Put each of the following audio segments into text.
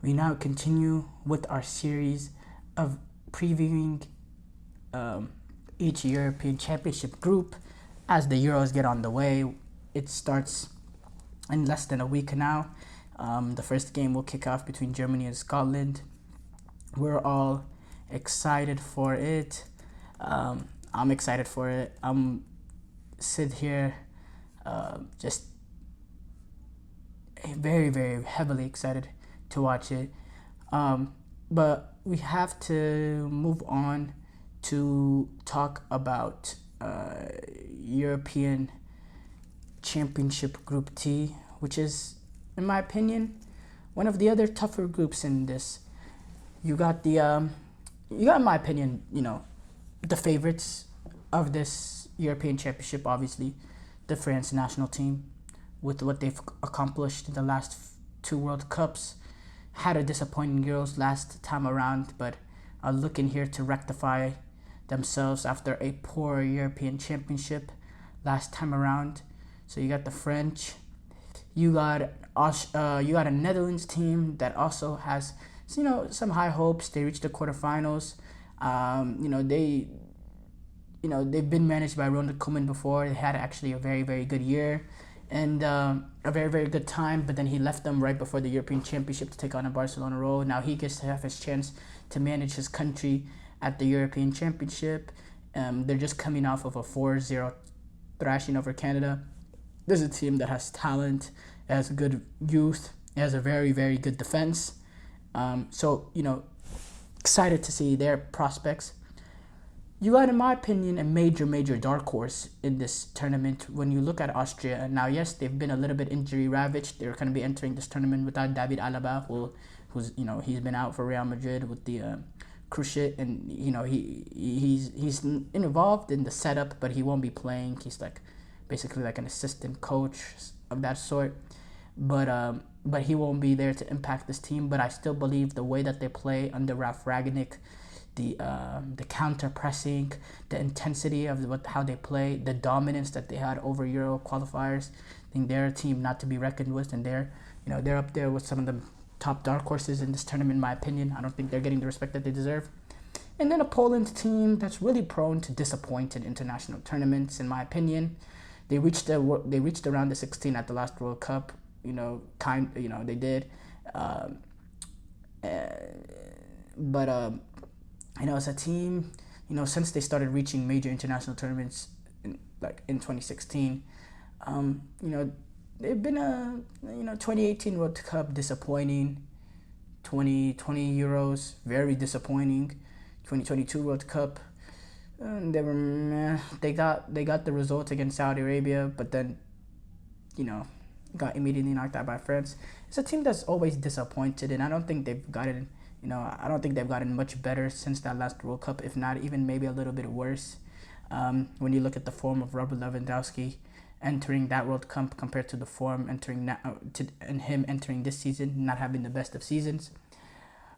we now continue with our series of previewing each European Championship group as the Euros get on the way. It starts in less than a week now. The first game will kick off between Germany and Scotland. We're all excited for it. I'm excited for it. I'm sit here just very, very heavily excited to watch it. But we have to move on to talk about European Championship Group T, which is, in my opinion, one of the other tougher groups in this. You got, in my opinion, the favorites of this European Championship, obviously, the France national team, with what they've accomplished in the last two World Cups. Had a disappointing Euros last time around, but are looking here to rectify themselves after a poor European Championship last time around. So you got the French, you got a Netherlands team that also has some high hopes. They reached the quarterfinals. They've been managed by Ronald Koeman before. They had actually a very, very good year and a very, very good time, but then he left them right before the European Championship to take on a Barcelona role. Now he gets to have his chance to manage his country at the European Championship. They're just coming off of a 4-0 thrashing over Canada. There's a team that has talent, has good youth, has a very, very good defense. Excited to see their prospects. You got, in my opinion, a major dark horse in this tournament when you look at Austria. Now, yes, they've been a little bit injury ravaged. They're going to be entering this tournament without David Alaba, who's he's been out for Real Madrid with the cruciate, and he's involved in the setup, but he won't be playing. He's basically like an assistant coach of that sort, but he won't be there to impact this team. But I still believe the way that they play under Ralf Rangnick, the counter pressing, the intensity of how they play, the dominance that they had over Euro qualifiers. I think they're a team not to be reckoned with, and they're up there with some of the top dark horses in this tournament, in my opinion. I don't think they're getting the respect that they deserve. And then a Poland team that's really prone to disappoint in international tournaments, in my opinion. They reached around the 16 at the last World Cup. They did. As a team, since they started reaching major international tournaments in 2016, they've been 2018 World Cup disappointing, 2020 Euros very disappointing, 2022 World Cup they got the result against Saudi Arabia, but then got immediately knocked out by France. It's a team that's always disappointed, and I don't think they've gotten much better since that last World Cup, if not even maybe a little bit worse. When you look at the form of Robert Lewandowski entering that World Cup compared to the form him entering this season, not having the best of seasons.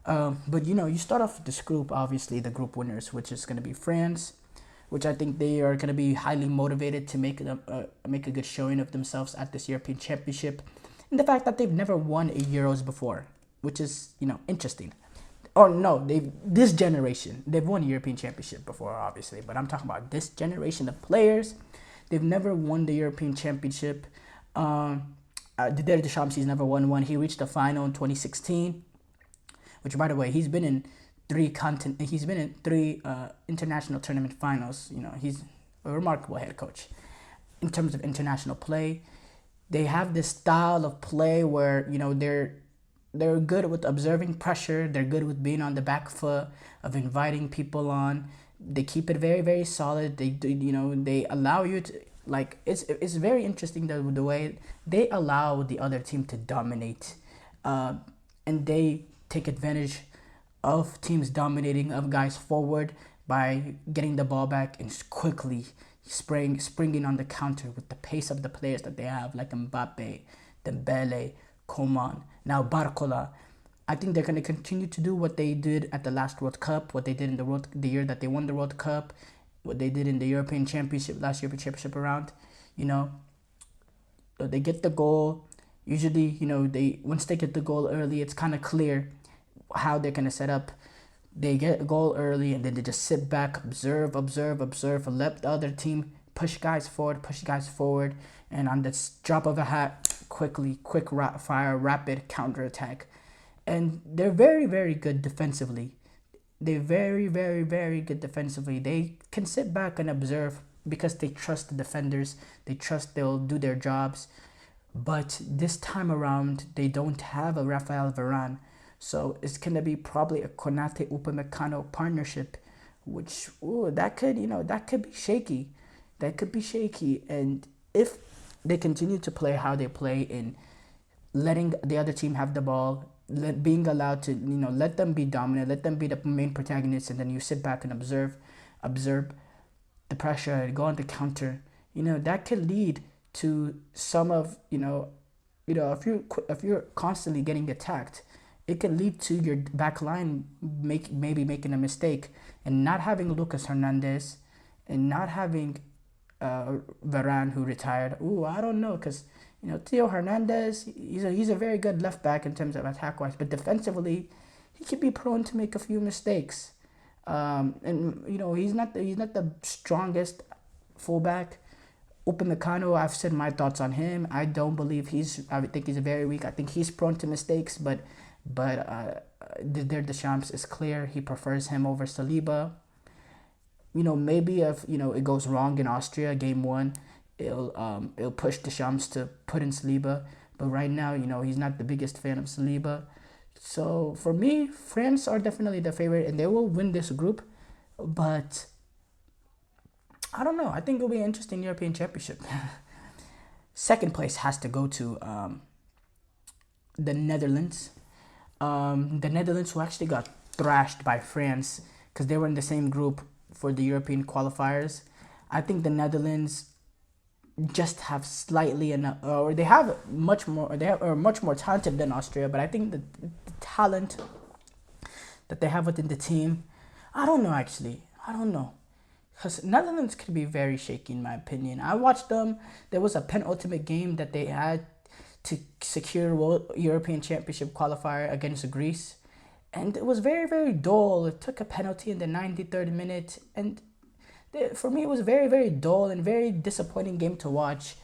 But you start off this group, obviously the group winners, which is going to be France, which I think they are going to be highly motivated to make a good showing of themselves at this European Championship, and the fact that they've never won a Euros before, which is interesting. Or no, this generation they've won a European Championship before, obviously, but I'm talking about this generation of players. They've never won the European Championship. Didier Deschamps, he's never won one. He reached the final in 2016, which, by the way, he's been in three international tournament finals. He's a remarkable head coach in terms of international play. They have this style of play where they're good with observing pressure. They're good with being on the back foot, of inviting people on. They keep it very, very solid. They allow you to, it's very interesting the way they allow the other team to dominate, and they take advantage of teams dominating, of guys forward, by getting the ball back and quickly springing on the counter with the pace of the players that they have, like Mbappe, Dembele, Coman, now Barcola. I think they're going to continue to do what they did at the last World Cup, what they did in the year that they won the World Cup, what they did in the European Championship, last European Championship around. They get the goal. Usually, once they get the goal early, it's kind of clear how they're gonna set up. They get a goal early and then they just sit back, observe, and let the other team push guys forward, and on this drop of a hat, fire, rapid counterattack. And they're very, very good defensively. They're very, very, very good defensively. They can sit back and observe because they trust the defenders. They trust they'll do their jobs. But this time around, they don't have a Rafael Varane. So it's going to be probably a Konate Upamecano partnership, which, that could be shaky. That could be shaky. And if they continue to play how they play in letting the other team have the ball, being allowed to, let them be dominant, let them be the main protagonists, and then you sit back and observe the pressure and go on the counter, that could lead to some of, if you're constantly getting attacked, it could lead to your back line maybe making a mistake and not having Lucas Hernandez and not having Varane, who retired. I don't know, because Theo Hernandez, he's a very good left back in terms of attack wise, but defensively, he could be prone to make a few mistakes. And he's not the strongest fullback. Upamecano, I've said my thoughts on him. I think he's very weak. I think he's prone to mistakes, but Didier Deschamps is clear. He prefers him over Saliba. Maybe if it goes wrong in Austria game 1, it'll push Deschamps to put in Saliba. But right now, he's not the biggest fan of Saliba. So for me, France are definitely the favorite, and they will win this group. But I don't know. I think it'll be an interesting European Championship. Second place has to go to the Netherlands. The Netherlands, who actually got thrashed by France because they were in the same group for the European qualifiers. I think the Netherlands just have slightly enough, or they have much more. Are much more talented than Austria, but I think the talent that they have within the team, I don't know. Actually, I don't know, because Netherlands could be very shaky in my opinion. I watched them. There was a penultimate game that they had to secure European Championship qualifier against Greece, and it was very, very dull. It took a penalty in the 93rd minute, and for me, it was very, very dull and very disappointing game to watch.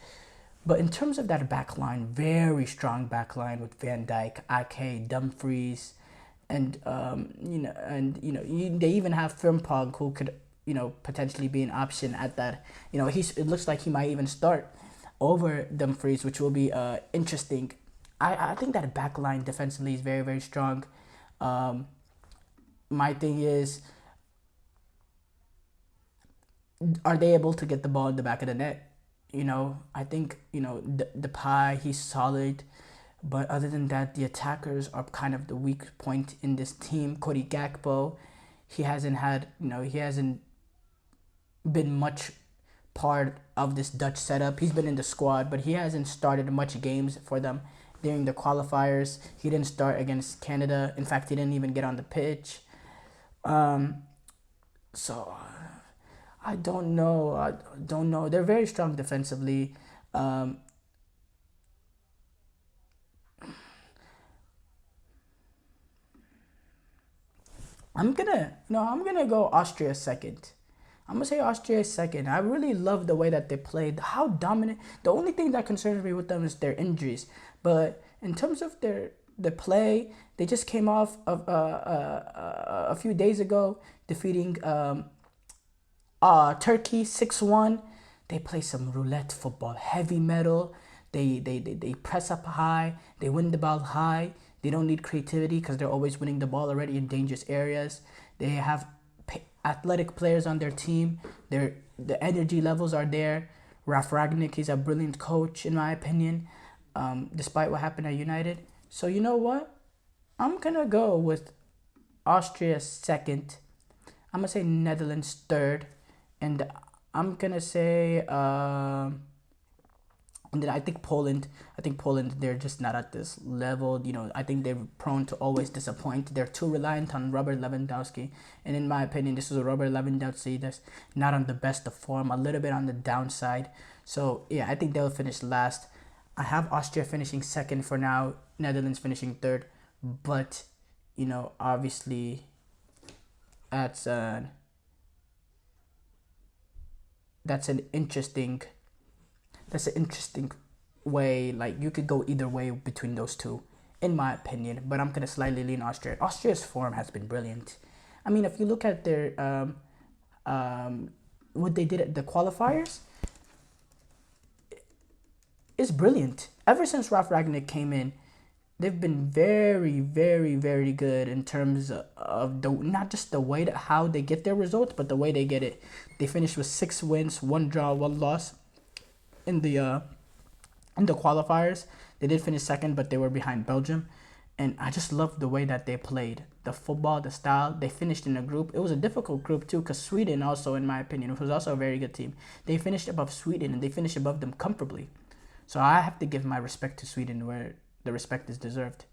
But in terms of that back line, very strong back line with Van Dijk, Ake, Dumfries, and they even have Frimpong, who could potentially be an option at that. It looks like he might even start over Dumfries, which will be interesting. I think that back line defensively is very, very strong. My thing is, are they able to get the ball in the back of the net? I think, the Pie, he's solid. But other than that, the attackers are kind of the weak point in this team. Cody Gakpo, he hasn't been much part of this Dutch setup. He's been in the squad, but he hasn't started much games for them during the qualifiers. He didn't start against Canada. In fact, he didn't even get on the pitch. So I don't know. They're very strong defensively. I'm gonna go Austria second. I'm gonna say Austria second. I really love the way that they played. How dominant. The only thing that concerns me with them is their injuries. But in terms of the play, they just came off of a few days ago defeating Turkey 6-1. They play some roulette football, heavy metal. They press up high. They win the ball high. They don't need creativity because they're always winning the ball already in dangerous areas. They have athletic players on their team. The energy levels are there. Ralf Rangnick, he's a brilliant coach in my opinion, despite what happened at United. So you know what? I'm going to go with Austria second. I'm going to say Netherlands third. And I'm going to say... and then I think Poland, they're just not at this level. I think they're prone to always disappoint. They're too reliant on Robert Lewandowski. And in my opinion, this is a Robert Lewandowski that's not on the best of form, a little bit on the downside. So, yeah, I think they'll finish last. I have Austria finishing second for now, Netherlands finishing third. But obviously that's an that's an interesting that's an interesting way. Like, you could go either way between those two, in my opinion. But I'm gonna slightly lean Austria. Austria's form has been brilliant. I mean, if you look at their what they did at the qualifiers, is brilliant. Ever since Ralf Ragnick came in, they've been very, very, very good in terms of not just the way that how they get their results, but the way they get it. They finished with 6 wins, 1 draw, 1 loss in the qualifiers. They did finish second, but they were behind Belgium. And I just loved the way that they played. The football, the style. They finished in a group. It was a difficult group too, because Sweden also, in my opinion, was also a very good team. They finished above Sweden, and they finished above them comfortably. So I have to give my respect to Sweden where the respect is deserved.